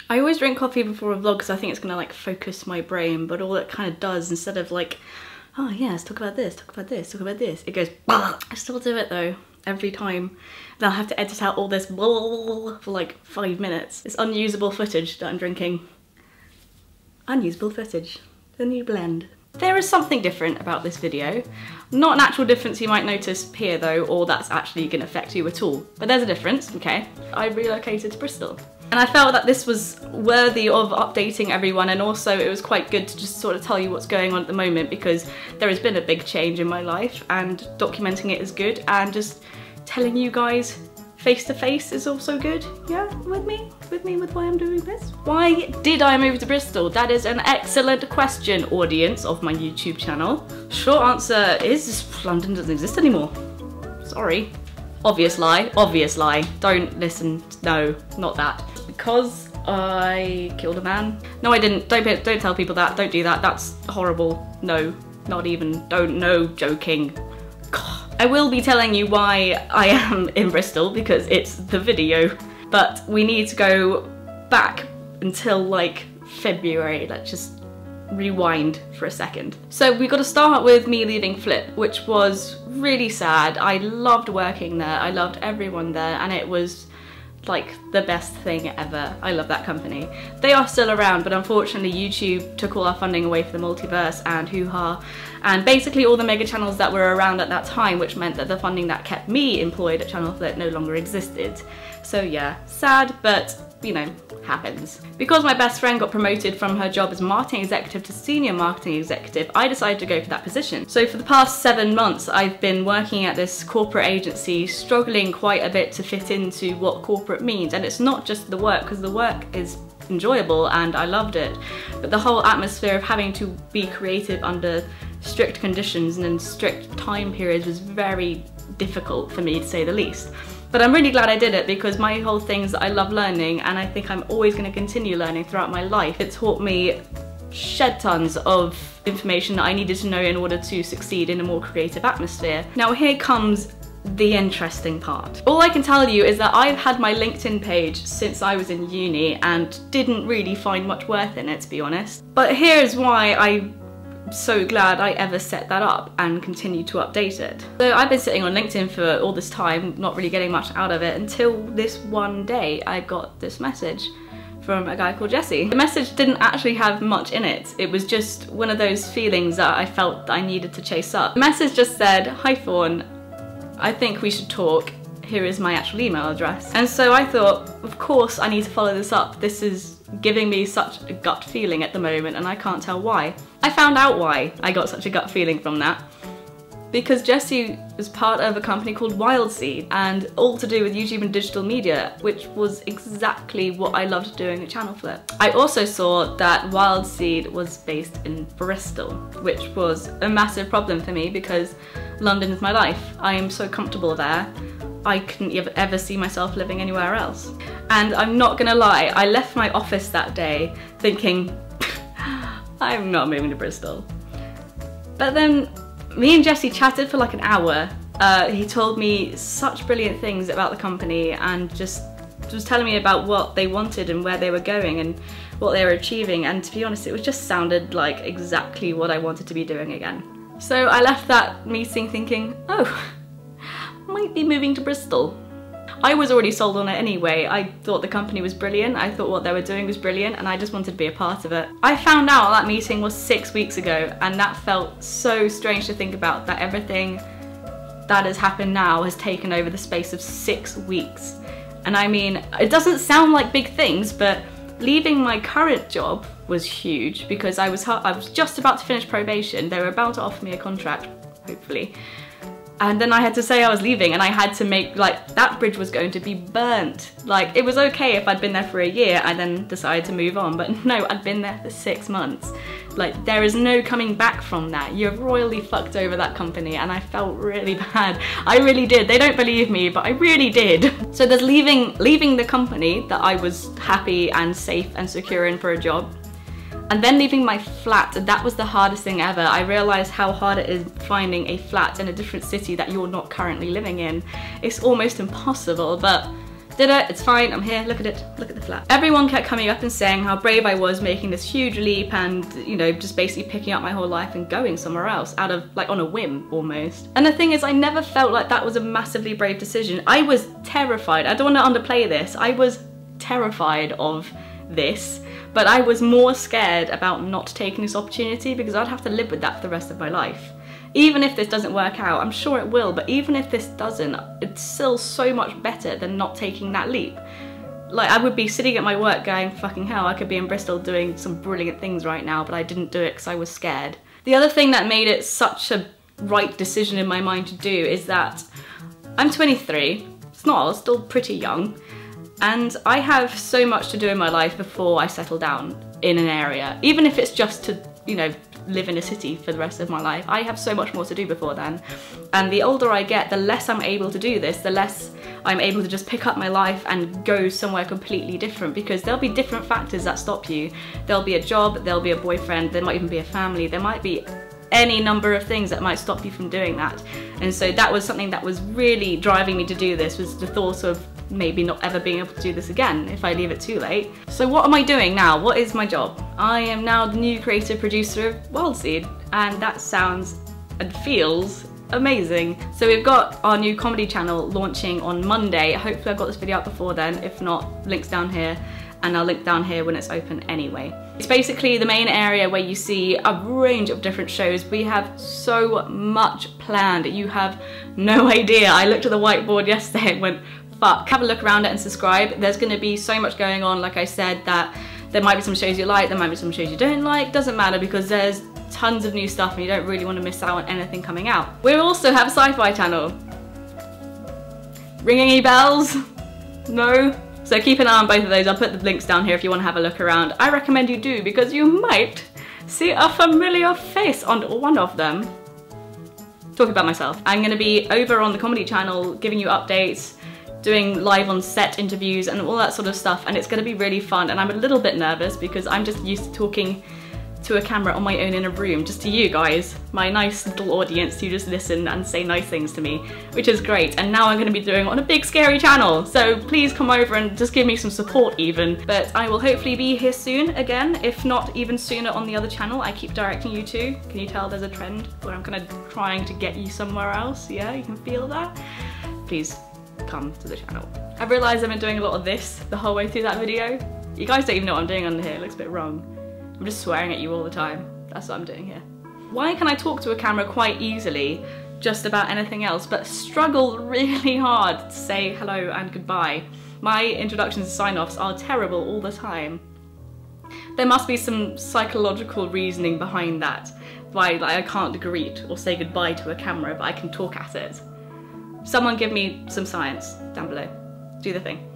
I always drink coffee before a vlog because I think it's gonna like focus my brain, but all it kind of does, instead of like, oh yeah, let's talk about this, talk about this, talk about this, it goes, bah! I still do it though, every time. Then I'll have to edit out all this blah for like 5 minutes. It's unusable footage that I'm drinking. Unusable footage, the new blend. There is something different about this video. Not an actual difference you might notice here though, or that's actually gonna affect you at all. But there's a difference, okay? I relocated to Bristol. And I felt that this was worthy of updating everyone, and also it was quite good to just sort of tell you what's going on at the moment, because there has been a big change in my life and documenting it is good, and just telling you guys face to face is also good. Yeah, with me with why I'm doing this. Why did I move to Bristol? That is an excellent question, audience of my YouTube channel. Short answer is London doesn't exist anymore. Sorry. Obvious lie, obvious lie. Don't listen, no, not that. Because I killed a man. No, I didn't. Don't tell people that. Don't do that. That's horrible. No, not even. Don't. No, joking. God. I will be telling you why I am in Bristol because it's the video. But we need to go back until like February. Let's just rewind for a second. So we got to start with me leaving Flip, which was really sad. I loved working there. I loved everyone there, and it was like the best thing ever. I love that company. They are still around, but unfortunately YouTube took all our funding away for the multiverse and hoo-ha, and basically all the mega channels that were around at that time, which meant that the funding that kept me employed at Channel Flip no longer existed. So yeah, sad, but you know, happens. Because my best friend got promoted from her job as marketing executive to senior marketing executive, I decided to go for that position. So for the past 7 months, I've been working at this corporate agency, struggling quite a bit to fit into what corporate means. And it's not just the work, because the work is enjoyable and I loved it, but the whole atmosphere of having to be creative under strict conditions and in strict time periods was very difficult for me, to say the least. But I'm really glad I did it, because my whole thing is that I love learning, and I think I'm always going to continue learning throughout my life. It taught me shed tons of information that I needed to know in order to succeed in a more creative atmosphere. Now here comes the interesting part. All I can tell you is that I've had my LinkedIn page since I was in uni and didn't really find much worth in it, to be honest. But here's why I'm so glad I ever set that up and continue to update it. So I've been sitting on LinkedIn for all this time, not really getting much out of it, until this one day I got this message from a guy called Jesse. The message didn't actually have much in it. It was just one of those feelings that I felt that I needed to chase up. The message just said, "Hi Fawn, I think we should talk. Here is my actual email address." And so I thought, of course I need to follow this up. This is giving me such a gut feeling at the moment, and I can't tell why. I found out why I got such a gut feeling from that. Because Jesse was part of a company called Wild Seed, and all to do with YouTube and digital media, which was exactly what I loved doing at Channel Flip. I also saw that Wild Seed was based in Bristol, which was a massive problem for me because London is my life. I am so comfortable there. I couldn't ever see myself living anywhere else. And I'm not gonna lie, I left my office that day thinking, I'm not moving to Bristol. But then me and Jesse chatted for like an hour. He told me such brilliant things about the company and just was telling me about what they wanted and where they were going and what they were achieving. And to be honest, it just sounded like exactly what I wanted to be doing again. So I left that meeting thinking, oh, might be moving to Bristol. I was already sold on it anyway. I thought the company was brilliant, I thought what they were doing was brilliant, and I just wanted to be a part of it. I found out that meeting was 6 weeks ago, and that felt so strange to think about, that everything that has happened now has taken over the space of 6 weeks. And I mean, it doesn't sound like big things, but leaving my current job was huge, because I was just about to finish probation. They were about to offer me a contract, hopefully. And then I had to say I was leaving, and I had to make, like, that bridge was going to be burnt. Like, it was okay if I'd been there for a year and then decided to move on, but no, I'd been there for 6 months. Like, there is no coming back from that. You've royally fucked over that company, and I felt really bad. I really did. They don't believe me, but I really did. So there's leaving the company that I was happy and safe and secure in for a job, and then leaving my flat. That was the hardest thing ever. I realised how hard it is finding a flat in a different city that you're not currently living in. It's almost impossible, but Did it, it's fine, I'm here, look at it, look at the flat. Everyone kept coming up and saying how brave I was making this huge leap and, you know, just basically picking up my whole life and going somewhere else out of, like, on a whim almost. And the thing is, I never felt like that was a massively brave decision. I was terrified. I don't want to underplay this. I was terrified of this, but I was more scared about not taking this opportunity because I'd have to live with that for the rest of my life. Even if this doesn't work out, I'm sure it will, but even if this doesn't, it's still so much better than not taking that leap. Like, I would be sitting at my work going, fucking hell, I could be in Bristol doing some brilliant things right now, but I didn't do it because I was scared. The other thing that made it such a right decision in my mind to do is that I'm 23, it's not, I'm still pretty young, and I have so much to do in my life before I settle down in an area, even if it's just to, you know, live in a city for the rest of my life. I have so much more to do before then. And the older I get, the less I'm able to do this, the less I'm able to just pick up my life and go somewhere completely different, because there'll be different factors that stop you. There'll be a job, there'll be a boyfriend, there might even be a family, there might be any number of things that might stop you from doing that. And so that was something that was really driving me to do this, was the thought of maybe not ever being able to do this again if I leave it too late. So what am I doing now? What is my job? I am now the new creative producer of Wildseed, and that sounds and feels amazing. So we've got our new comedy channel launching on Monday. Hopefully I've got this video out before then. If not, links down here, and I'll link down here when it's open anyway. It's basically the main area where you see a range of different shows. We have so much planned, you have no idea. I looked at the whiteboard yesterday and went, fuck. Have a look around it and subscribe. There's going to be so much going on, like I said, that there might be some shows you like, there might be some shows you don't like, doesn't matter, because there's tons of new stuff and you don't really want to miss out on anything coming out. We also have a sci-fi channel. Ring any bells? No? So keep an eye on both of those. I'll put the links down here if you want to have a look around. I recommend you do, because you might see a familiar face on one of them. Talking about myself. I'm going to be over on the comedy channel giving you updates, doing live on set interviews and all that sort of stuff, and it's going to be really fun. And I'm a little bit nervous because I'm just used to talking to a camera on my own in a room, just to you guys, my nice little audience who just listen and say nice things to me, which is great. And now I'm going to be doing it on a big scary channel, so please come over and just give me some support even. But I will hopefully be here soon again, if not even sooner on the other channel I keep directing you to. Can you tell there's a trend where I'm kind of trying to get you somewhere else? Yeah, you can feel that? Please come to the channel. I've realised I've been doing a lot of this the whole way through that video. You guys don't even know what I'm doing under here, it looks a bit wrong. I'm just swearing at you all the time. That's what I'm doing here. Why can I talk to a camera quite easily, just about anything else, but struggle really hard to say hello and goodbye? My introductions and sign-offs are terrible all the time. There must be some psychological reasoning behind that, why like, I can't greet or say goodbye to a camera, but I can talk at it. Someone give me some science down below. Do the thing.